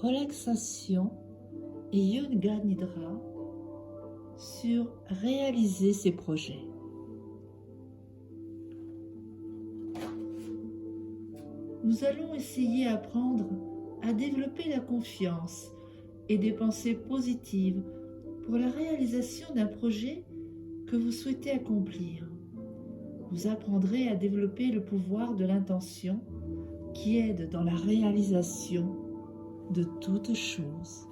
relaxation et yoga nidra sur réaliser ses projets. Nous allons essayer d'apprendre à développer la confiance et des pensées positives pour la réalisation d'un projet que vous souhaitez accomplir. Vous apprendrez à développer le pouvoir de l'intention qui aide dans la réalisation de toutes choses.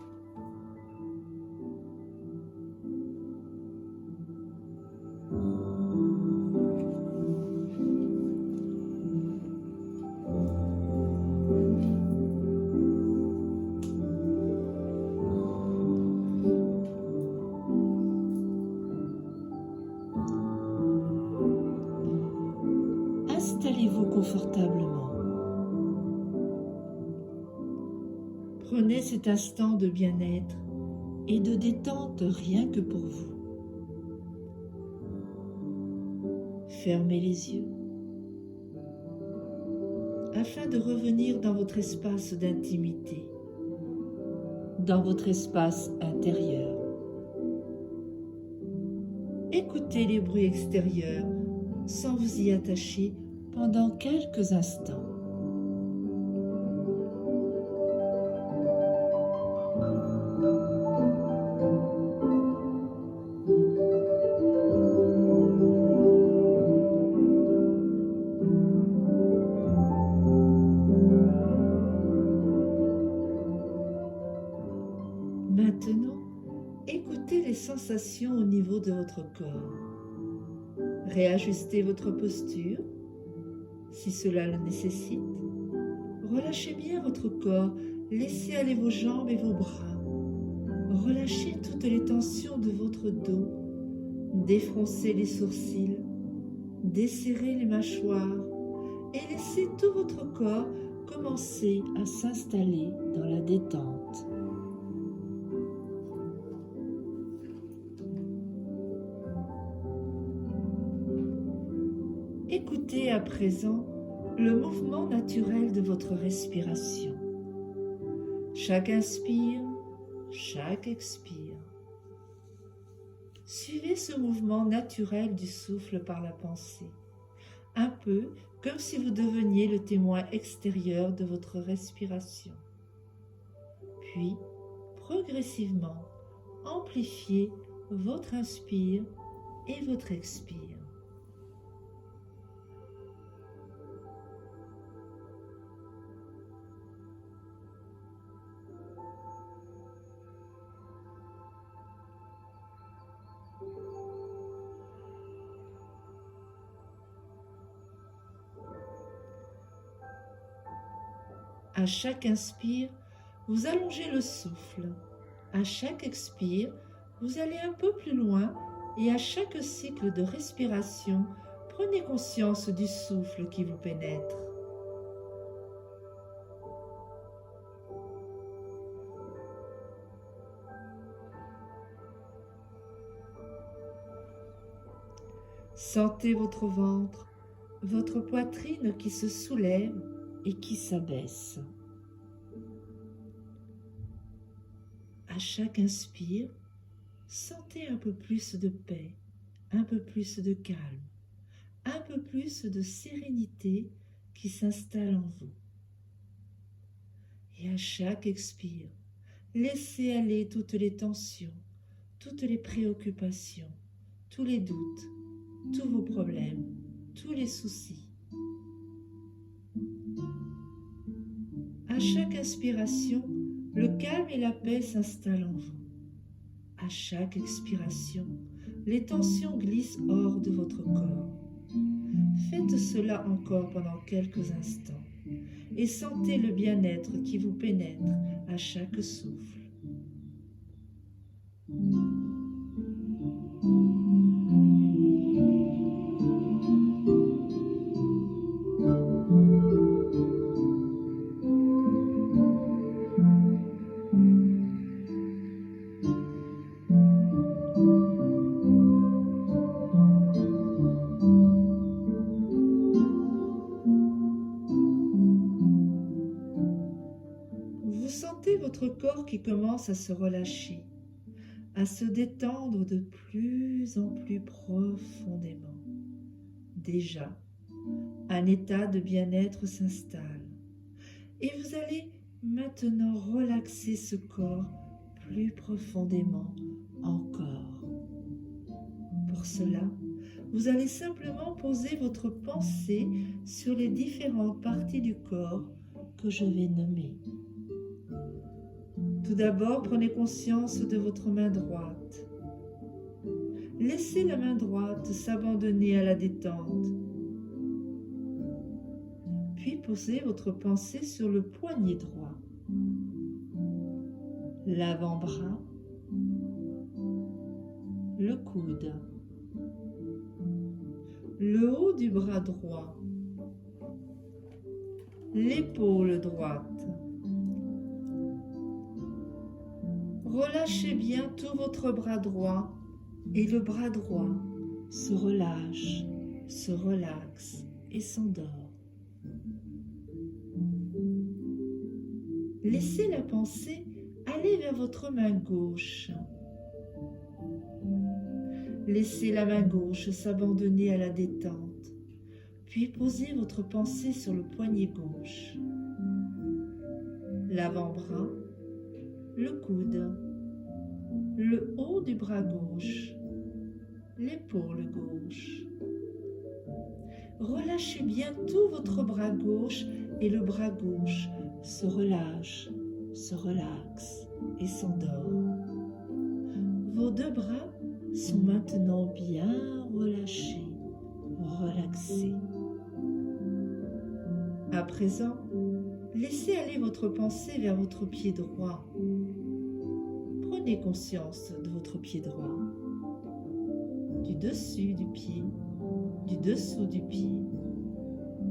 Installez-vous confortablement. Prenez cet instant de bien-être et de détente rien que pour vous. Fermez les yeux afin de revenir dans votre espace d'intimité, dans votre espace intérieur. Écoutez les bruits extérieurs sans vous y attacher pendant quelques instants. Maintenant, écoutez les sensations au niveau de votre corps. Réajustez votre posture, si cela le nécessite. Relâchez bien votre corps, laissez aller vos jambes et vos bras. Relâchez toutes les tensions de votre dos, défroncez les sourcils, desserrez les mâchoires et laissez tout votre corps commencer à s'installer dans la détente. Écoutez à présent le mouvement naturel de votre respiration. Chaque inspire, chaque expire. Suivez ce mouvement naturel du souffle par la pensée, un peu comme si vous deveniez le témoin extérieur de votre respiration. Puis, progressivement, amplifiez votre inspire et votre expire. À chaque inspire, vous allongez le souffle. À chaque expire, vous allez un peu plus loin et à chaque cycle de respiration, prenez conscience du souffle qui vous pénètre. Sentez votre ventre, votre poitrine qui se soulève et qui s'abaisse. À chaque inspire, sentez un peu plus de paix, un peu plus de calme, un peu plus de sérénité qui s'installe en vous. Et à chaque expire, laissez aller toutes les tensions, toutes les préoccupations, tous les doutes, tous vos problèmes, tous les soucis. À chaque inspiration, le calme et la paix s'installent en vous. À chaque expiration, les tensions glissent hors de votre corps. Faites cela encore pendant quelques instants et sentez le bien-être qui vous pénètre à chaque souffle. votre corps qui commence à se relâcher, à se détendre de plus en plus profondément. Déjà, un état de bien-être s'installe et vous allez maintenant relaxer ce corps plus profondément encore. Pour cela, vous allez simplement poser votre pensée sur les différentes parties du corps que je vais nommer. Tout d'abord, prenez conscience de votre main droite. Laissez la main droite s'abandonner à la détente. Puis posez votre pensée sur le poignet droit, l'avant-bras, le coude, le haut du bras droit, l'épaule droite. Relâchez bien tout votre bras droit et le bras droit se relâche, se relaxe et s'endort. Laissez la pensée aller vers votre main gauche. Laissez la main gauche s'abandonner à la détente, puis posez votre pensée sur le poignet gauche, l'avant-bras, le coude, le haut du bras gauche, l'épaule gauche. Relâchez bien tout votre bras gauche et le bras gauche se relâche, se relaxe et s'endort. Vos deux bras sont maintenant bien relâchés, relaxés. À présent, laissez aller votre pensée vers votre pied droit. Prenez conscience de votre pied droit, du dessus du pied, du dessous du pied,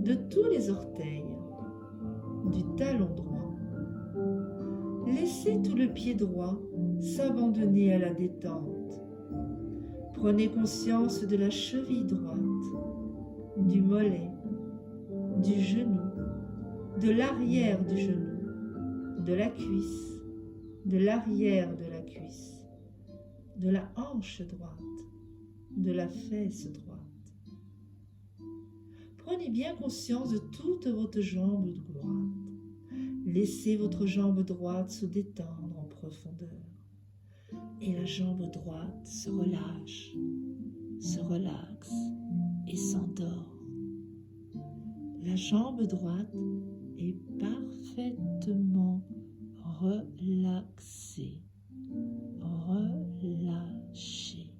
de tous les orteils, du talon droit. Laissez tout le pied droit s'abandonner à la détente. Prenez conscience de la cheville droite, du mollet, du genou, de l'arrière du genou, de la cuisse, de l'arrière de la cuisse, de la hanche droite, de la fesse droite. Prenez bien conscience de toute votre jambe droite. Laissez votre jambe droite se détendre en profondeur. Et la jambe droite se relâche, se relaxe et s'endort. La jambe droite est parfaitement relaxée, relâchée.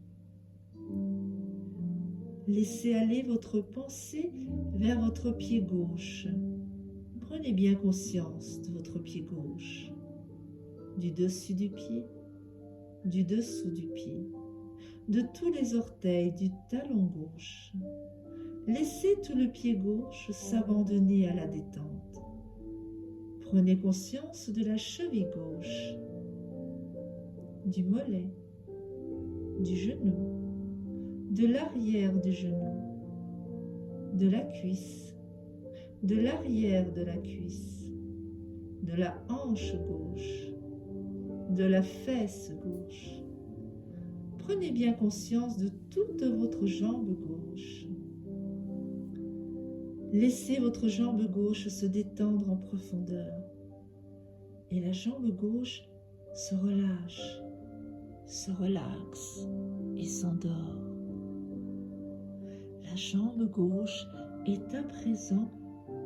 Laissez aller votre pensée vers votre pied gauche. Prenez bien conscience de votre pied gauche, du dessus du pied, du dessous du pied, de tous les orteils du talon gauche. Laissez tout le pied gauche s'abandonner à la détente. Prenez conscience de la cheville gauche, du mollet, du genou, de l'arrière du genou, de la cuisse, de l'arrière de la cuisse, de la hanche gauche, de la fesse gauche. Prenez bien conscience de toute votre jambe gauche. Laissez votre jambe gauche se détendre en profondeur et la jambe gauche se relâche, se relaxe et s'endort. La jambe gauche est à présent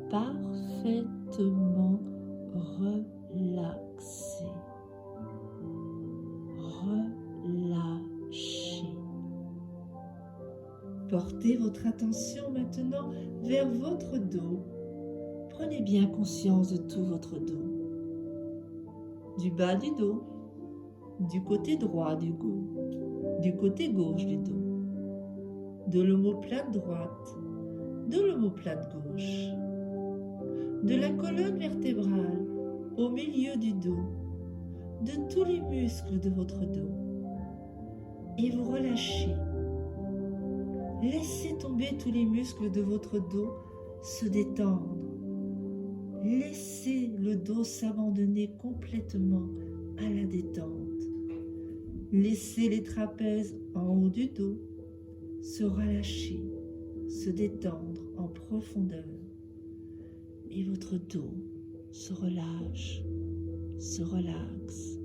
parfaitement relaxée, relâchée. Portez votre attention maintenant vers votre dos. Prenez bien conscience de tout votre dos. Du bas du dos, du côté droit du dos, du côté gauche du dos, de l'omoplate droite, de l'omoplate gauche, de la colonne vertébrale au milieu du dos, de tous les muscles de votre dos. Et vous relâchez. Laissez tomber tous les muscles de votre dos se détendre. Laissez le dos s'abandonner complètement à la détente. Laissez les trapèzes en haut du dos se relâcher, se détendre en profondeur. Et votre dos se relâche, se relaxe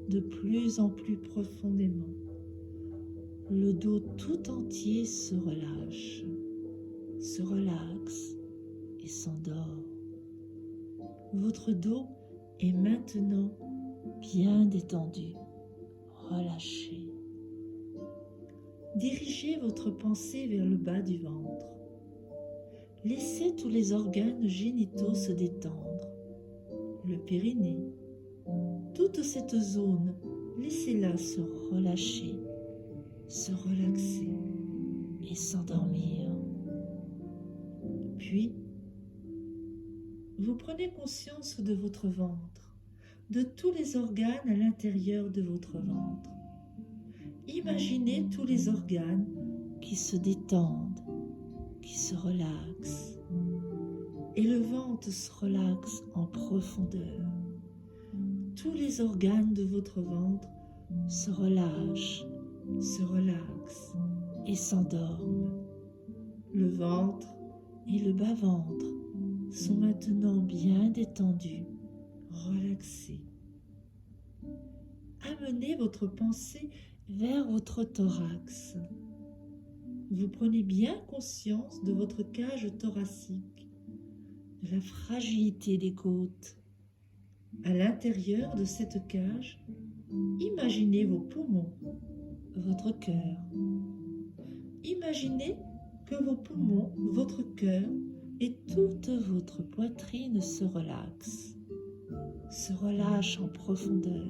de plus en plus profondément. Le dos tout entier se relâche, se relaxe et s'endort. Votre dos est maintenant bien détendu, relâché. Dirigez votre pensée vers le bas du ventre. Laissez tous les organes génitaux se détendre. Le périnée, toute cette zone, laissez-la se relâcher, se relaxer et s'endormir. Puis, vous prenez conscience de votre ventre, de tous les organes à l'intérieur de votre ventre. Imaginez tous les organes qui se détendent, qui se relaxent. Et le ventre se relaxe en profondeur. Tous les organes de votre ventre se relâchent, se relaxent et s'endorment. Le ventre et le bas-ventre sont maintenant bien détendus, relaxés. Amenez votre pensée vers votre thorax. Vous prenez bien conscience de votre cage thoracique, de la fragilité des côtes. À l'intérieur de cette cage, imaginez vos poumons, votre cœur. Imaginez que vos poumons, votre cœur et toute votre poitrine se relaxent, se relâchent en profondeur.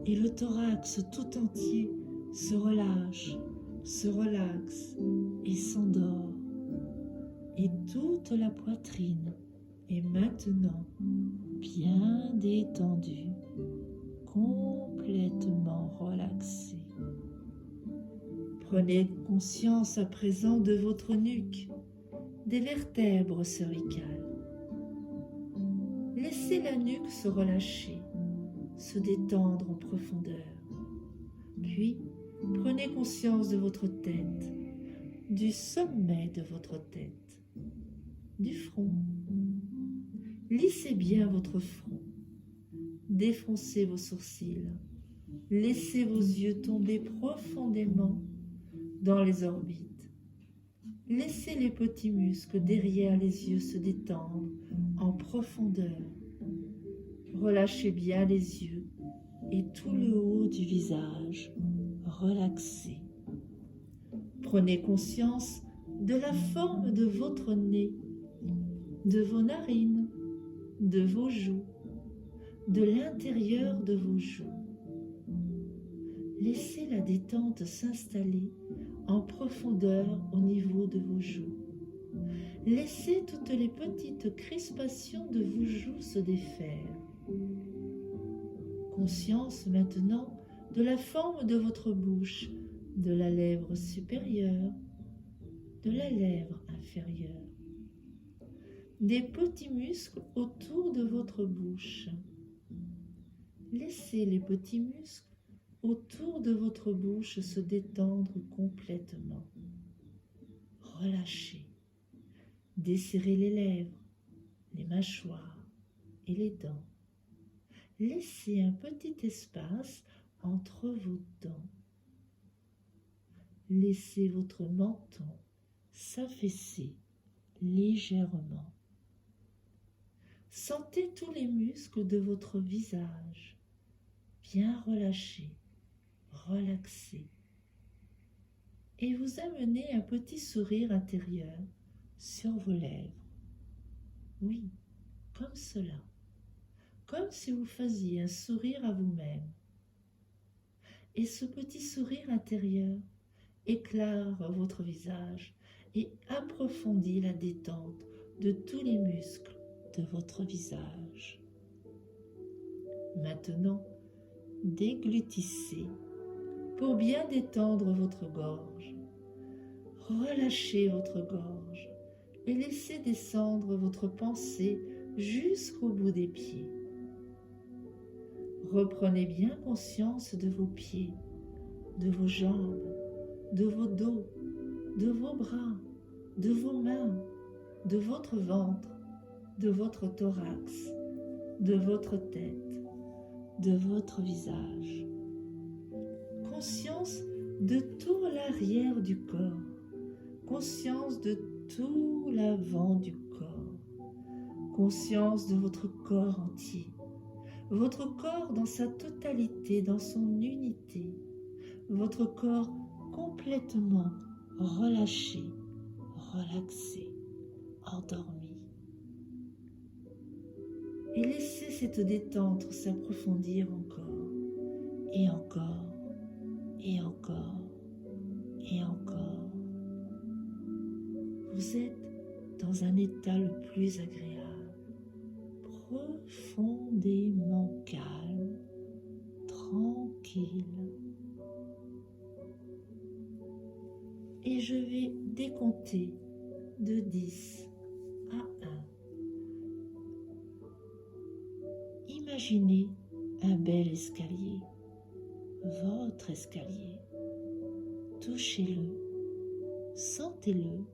Et le thorax tout entier se relâche, se relaxe et s'endort. Et toute la poitrine est maintenant bien détendue, complètement relaxée. Prenez conscience à présent de votre nuque, des vertèbres cervicales. Laissez la nuque se relâcher, se détendre en profondeur. Puis, prenez conscience de votre tête, du sommet de votre tête, du front. Lissez bien votre front. Défoncez vos sourcils. Laissez vos yeux tomber profondément dans les orbites. Laissez les petits muscles derrière les yeux se détendre en profondeur. Relâchez bien les yeux et tout le haut du visage. Relaxez. Prenez conscience de la forme de votre nez, de vos narines, de vos joues, de l'intérieur de vos joues. Laissez la détente s'installer en profondeur au niveau de vos joues. Laissez toutes les petites crispations de vos joues se défaire. Conscience maintenant de la forme de votre bouche, de la lèvre supérieure, de la lèvre inférieure, des petits muscles autour de votre bouche. Laissez les petits muscles autour de votre bouche se détendre complètement. Relâchez. Desserrez les lèvres, les mâchoires et les dents. Laissez un petit espace entre vos dents. Laissez votre menton s'affaisser légèrement. Sentez tous les muscles de votre visage bien relâchés, relaxés. Et vous amenez un petit sourire intérieur sur vos lèvres. Oui, comme cela. Comme si vous faisiez un sourire à vous-même. Et ce petit sourire intérieur éclaire votre visage et approfondit la détente de tous les muscles de votre visage. Maintenant, déglutissez pour bien détendre votre gorge. Relâchez votre gorge et laissez descendre votre pensée jusqu'au bout des pieds. Reprenez bien conscience de vos pieds, de vos jambes, de vos dos, de vos bras, de vos mains, de votre ventre, de votre thorax, de votre tête, de votre visage. Conscience de tout l'arrière du corps, conscience de tout l'avant du corps, conscience de votre corps entier, votre corps dans sa totalité, dans son unité, votre corps complètement relâché, relaxé, endormi. Et laissez cette détente s'approfondir encore, et encore, et encore, et encore. Vous êtes dans un état le plus agréable, profondément calme, tranquille. Et je vais décompter de 10 à 1. Imaginez un bel escalier, votre escalier. Touchez-le, sentez-le.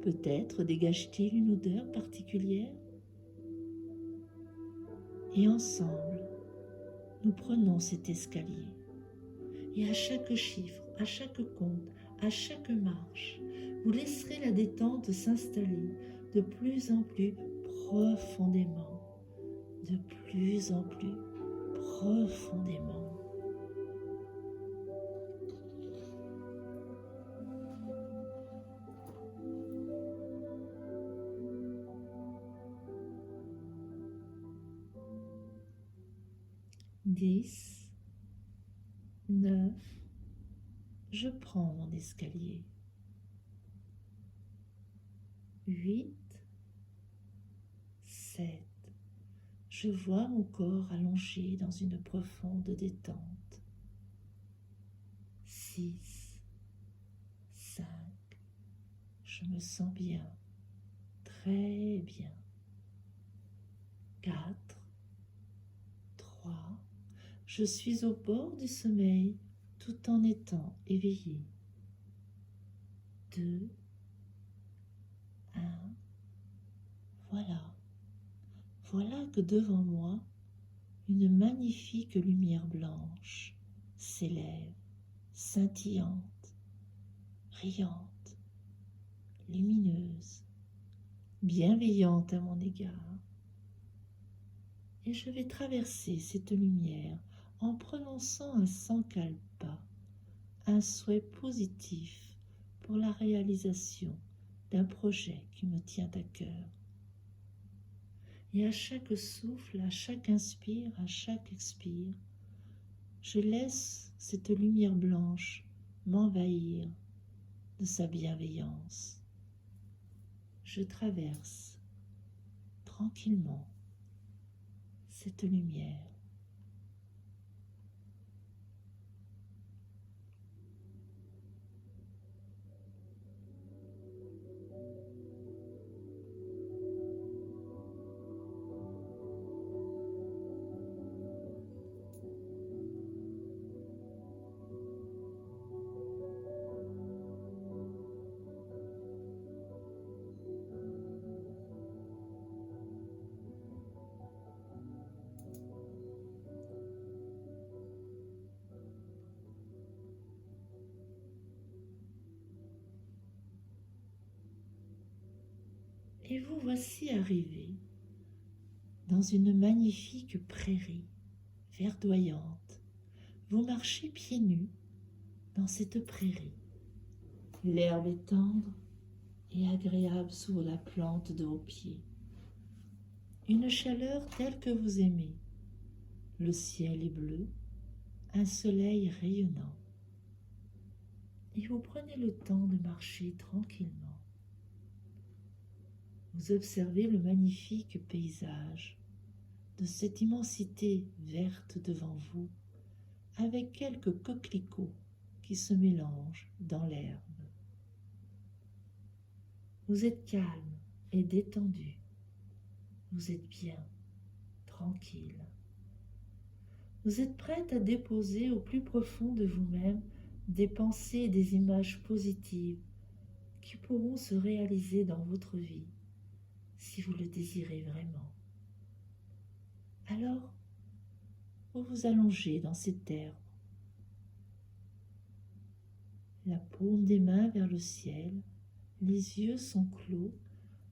Peut-être dégage-t-il une odeur particulière. Et ensemble, nous prenons cet escalier. Et à chaque chiffre, à chaque compte, à chaque marche, vous laisserez la détente s'installer de plus en plus profondément, de plus en plus profondément. Dix, 9, je prends mon escalier. 8, 7, je vois mon corps allongé dans une profonde détente. 6, 5, je me sens bien, très bien. 4, 3, je suis au bord du sommeil tout en étant éveillé. 2, 1, voilà. Voilà que devant moi, une magnifique lumière blanche s'élève, scintillante, brillante, lumineuse, bienveillante à mon égard. Et je vais traverser cette lumière en prononçant un sankalpa, un souhait positif pour la réalisation d'un projet qui me tient à cœur. Et à chaque souffle, à chaque inspire, à chaque expire, je laisse cette lumière blanche m'envahir de sa bienveillance. Je traverse tranquillement cette lumière. Et vous voici arrivé dans une magnifique prairie verdoyante. Vous marchez pieds nus dans cette prairie. L'herbe est tendre et agréable sous la plante de vos pieds. Une chaleur telle que vous aimez. Le ciel est bleu, un soleil rayonnant. Et vous prenez le temps de marcher tranquillement. Vous observez le magnifique paysage de cette immensité verte devant vous, avec quelques coquelicots qui se mélangent dans l'herbe. Vous êtes calme et détendu. Vous êtes bien, tranquille. Vous êtes prête à déposer au plus profond de vous-même des pensées et des images positives qui pourront se réaliser dans votre vie si vous le désirez vraiment. Alors, vous vous allongez dans cette herbe, la paume des mains vers le ciel, les yeux sont clos,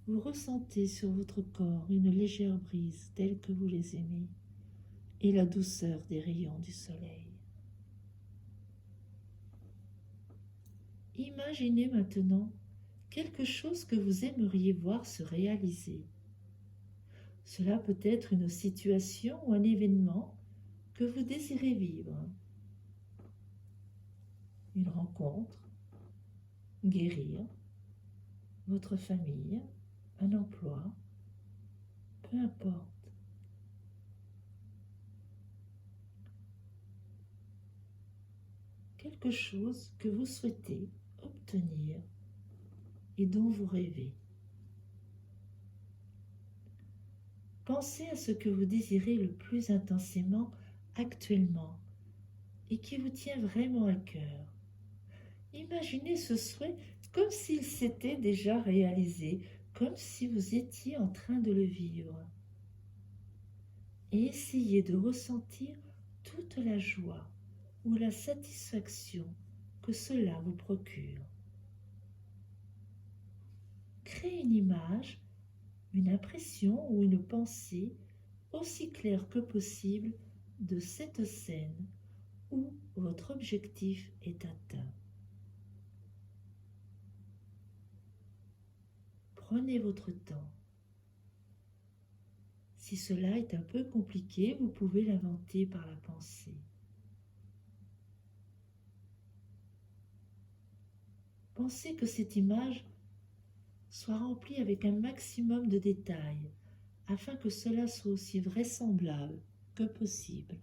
vous ressentez sur votre corps une légère brise telle que vous les aimez et la douceur des rayons du soleil. Imaginez maintenant quelque chose que vous aimeriez voir se réaliser. Cela peut être une situation ou un événement que vous désirez vivre. Une rencontre, guérir, votre famille, un emploi, peu importe. Quelque chose que vous souhaitez obtenir et dont vous rêvez. Pensez à ce que vous désirez le plus intensément actuellement et qui vous tient vraiment à cœur. Imaginez ce souhait comme s'il s'était déjà réalisé, comme si vous étiez en train de le vivre. Et essayez de ressentir toute la joie ou la satisfaction que cela vous procure. Créez une image, une impression ou une pensée aussi claire que possible de cette scène où votre objectif est atteint. Prenez votre temps. Si cela est un peu compliqué, vous pouvez l'inventer par la pensée. Pensez que cette image soit remplie avec un maximum de détails, afin que cela soit aussi vraisemblable que possible.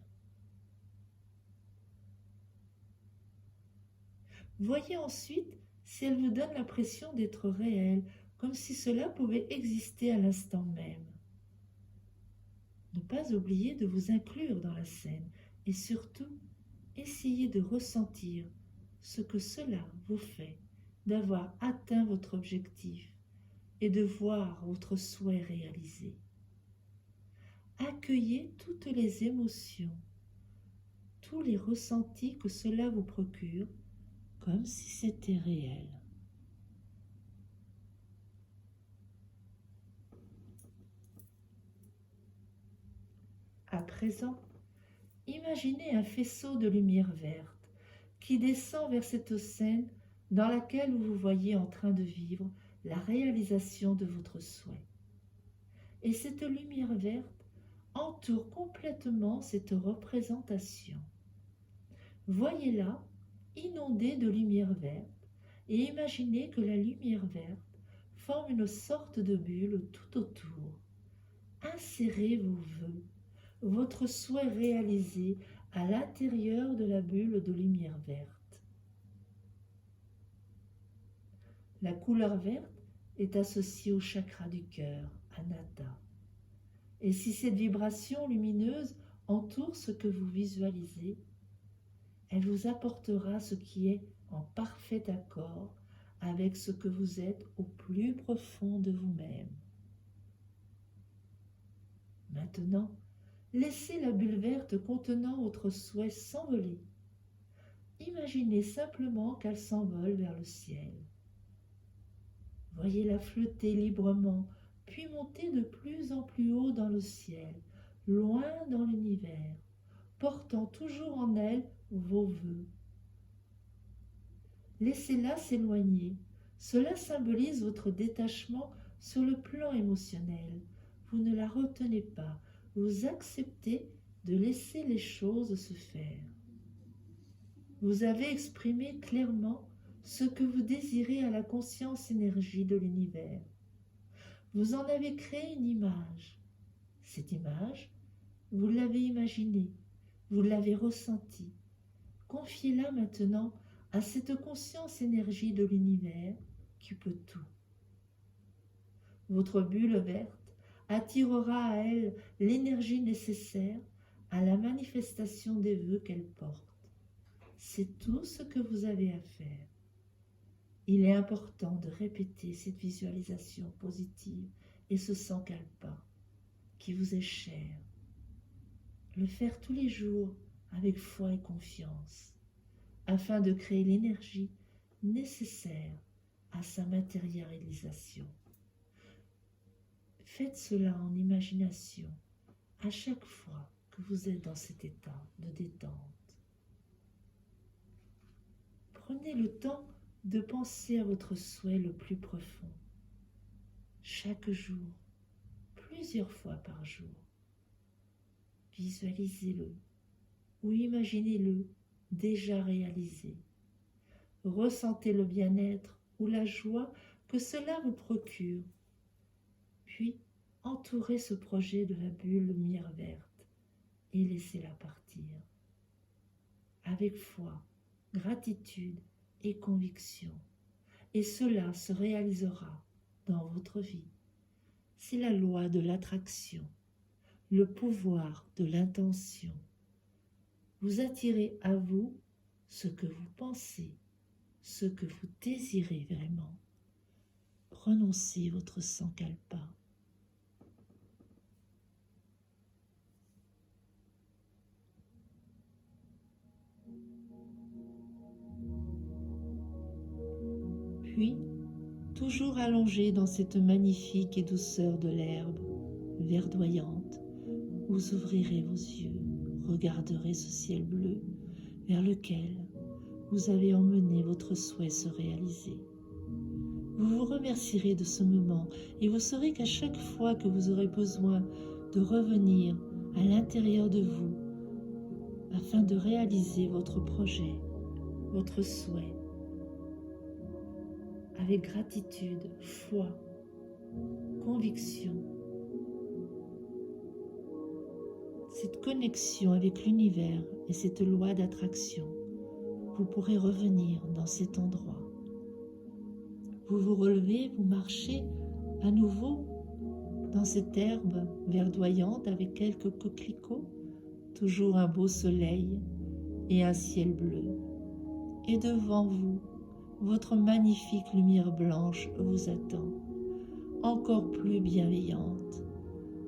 Voyez ensuite si elle vous donne l'impression d'être réelle, comme si cela pouvait exister à l'instant même. Ne pas oublier de vous inclure dans la scène et surtout, essayez de ressentir ce que cela vous fait d'avoir atteint votre objectif et de voir votre souhait réalisé. Accueillez toutes les émotions, tous les ressentis que cela vous procure, comme si c'était réel. À présent, imaginez un faisceau de lumière verte qui descend vers cette scène dans laquelle vous vous voyez en train de vivre la réalisation de votre souhait. Et cette lumière verte entoure complètement cette représentation. Voyez-la inondée de lumière verte et imaginez que la lumière verte forme une sorte de bulle tout autour. Insérez vos vœux, votre souhait réalisé à l'intérieur de la bulle de lumière verte. La couleur verte est associée au chakra du cœur, Anahata. Et si cette vibration lumineuse entoure ce que vous visualisez, elle vous apportera ce qui est en parfait accord avec ce que vous êtes au plus profond de vous-même. Maintenant, laissez la bulle verte contenant votre souhait s'envoler. Imaginez simplement qu'elle s'envole vers le ciel. Voyez-la flotter librement, puis monter de plus en plus haut dans le ciel, loin dans l'univers, portant toujours en elle vos vœux. Laissez-la s'éloigner. Cela symbolise votre détachement sur le plan émotionnel. Vous ne la retenez pas. Vous acceptez de laisser les choses se faire. Vous avez exprimé clairement ce que vous désirez à la conscience énergie de l'univers. Vous en avez créé une image. Cette image, vous l'avez imaginée, vous l'avez ressentie. Confiez-la maintenant à cette conscience énergie de l'univers qui peut tout. Votre bulle verte attirera à elle l'énergie nécessaire à la manifestation des vœux qu'elle porte. C'est tout ce que vous avez à faire. Il est important de répéter cette visualisation positive et ce sankalpa qui vous est cher. Le faire tous les jours avec foi et confiance, afin de créer l'énergie nécessaire à sa matérialisation. Faites cela en imagination à chaque fois que vous êtes dans cet état de détente. Prenez le temps de penser à votre souhait le plus profond, chaque jour, plusieurs fois par jour. Visualisez-le ou imaginez-le déjà réalisé. Ressentez le bien-être ou la joie que cela vous procure. Puis, entourez ce projet de la bulle lumière verte et laissez-la partir. Avec foi, gratitude et conviction. Et cela se réalisera dans votre vie. C'est la loi de l'attraction, le pouvoir de l'intention. Vous attirez à vous ce que vous pensez, ce que vous désirez vraiment. Prononcez votre sankalpa. Puis, toujours allongé dans cette magnifique et douceur de l'herbe verdoyante, vous ouvrirez vos yeux, regarderez ce ciel bleu vers lequel vous avez emmené votre souhait se réaliser. Vous vous remercierez de ce moment et vous saurez qu'à chaque fois que vous aurez besoin de revenir à l'intérieur de vous afin de réaliser votre projet, votre souhait, avec gratitude, foi, conviction, cette connexion avec l'univers et cette loi d'attraction, vous pourrez revenir dans cet endroit. Vous vous relevez, vous marchez à nouveau dans cette herbe verdoyante avec quelques coquelicots, toujours un beau soleil et un ciel bleu. Et devant vous, votre magnifique lumière blanche vous attend, encore plus bienveillante,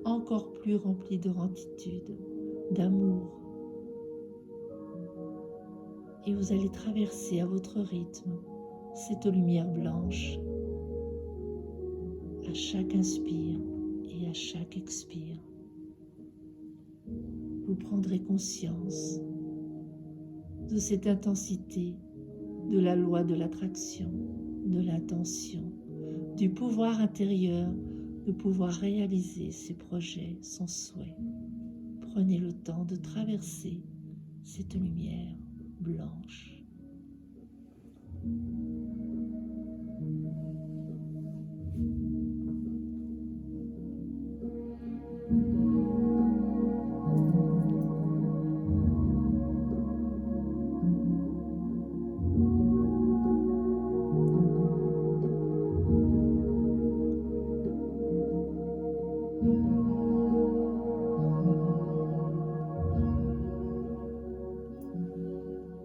encore plus remplie de gratitude, d'amour. Et vous allez traverser à votre rythme cette lumière blanche à chaque inspire et à chaque expire. Vous prendrez conscience de cette intensité, de la loi de l'attraction, de l'intention, du pouvoir intérieur de pouvoir réaliser ses projets, son souhait. Prenez le temps de traverser cette lumière blanche.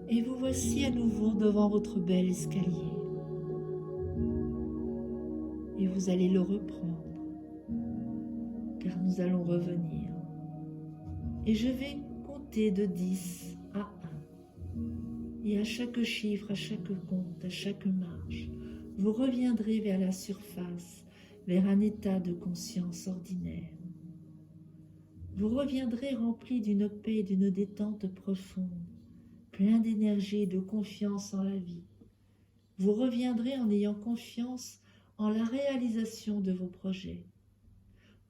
Et vous voici à nouveau devant votre bel escalier. Et vous allez le reprendre, car nous allons revenir. Et je vais compter de 10 à 1. Et à chaque chiffre, à chaque compte, à chaque marche, vous reviendrez vers la surface, vers un état de conscience ordinaire. Vous reviendrez rempli d'une paix et d'une détente profonde, plein d'énergie et de confiance en la vie. Vous reviendrez en ayant confiance en la réalisation de vos projets.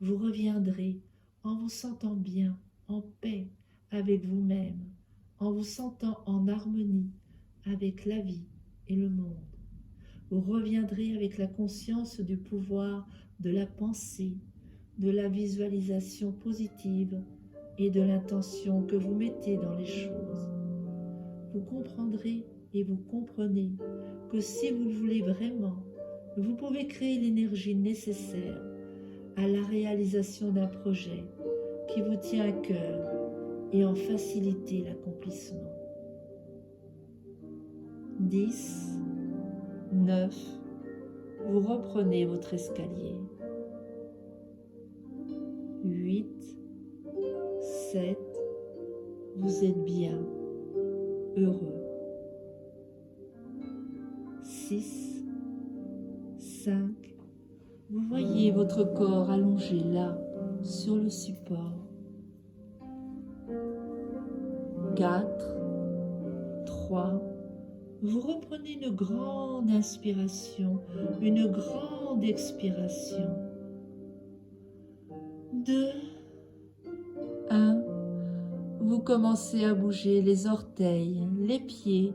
Vous reviendrez en vous sentant bien, en paix avec vous-même, en vous sentant en harmonie avec la vie et le monde. Vous reviendrez avec la conscience du pouvoir de la pensée, de la visualisation positive et de l'intention que vous mettez dans les choses. Vous comprendrez et vous comprenez que si vous le voulez vraiment, vous pouvez créer l'énergie nécessaire à la réalisation d'un projet qui vous tient à cœur et en faciliter l'accomplissement. 10, 9, vous reprenez votre escalier. 8, 7, vous êtes bien, heureux. 6, 5, vous voyez votre corps allongé là, sur le support. 4, 3, vous reprenez une grande inspiration, une grande expiration. 2, 1, vous commencez à bouger les orteils, les pieds,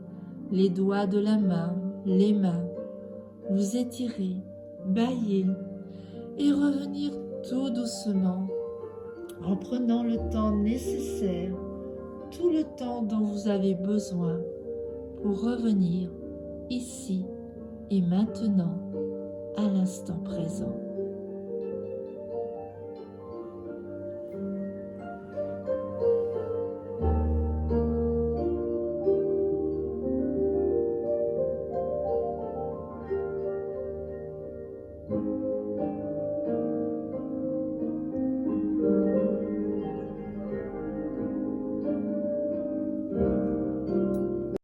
les doigts de la main, les mains. Vous étirez, bâillez et revenir tout doucement en prenant le temps nécessaire, tout le temps dont vous avez besoin pour revenir ici et maintenant à l'instant présent.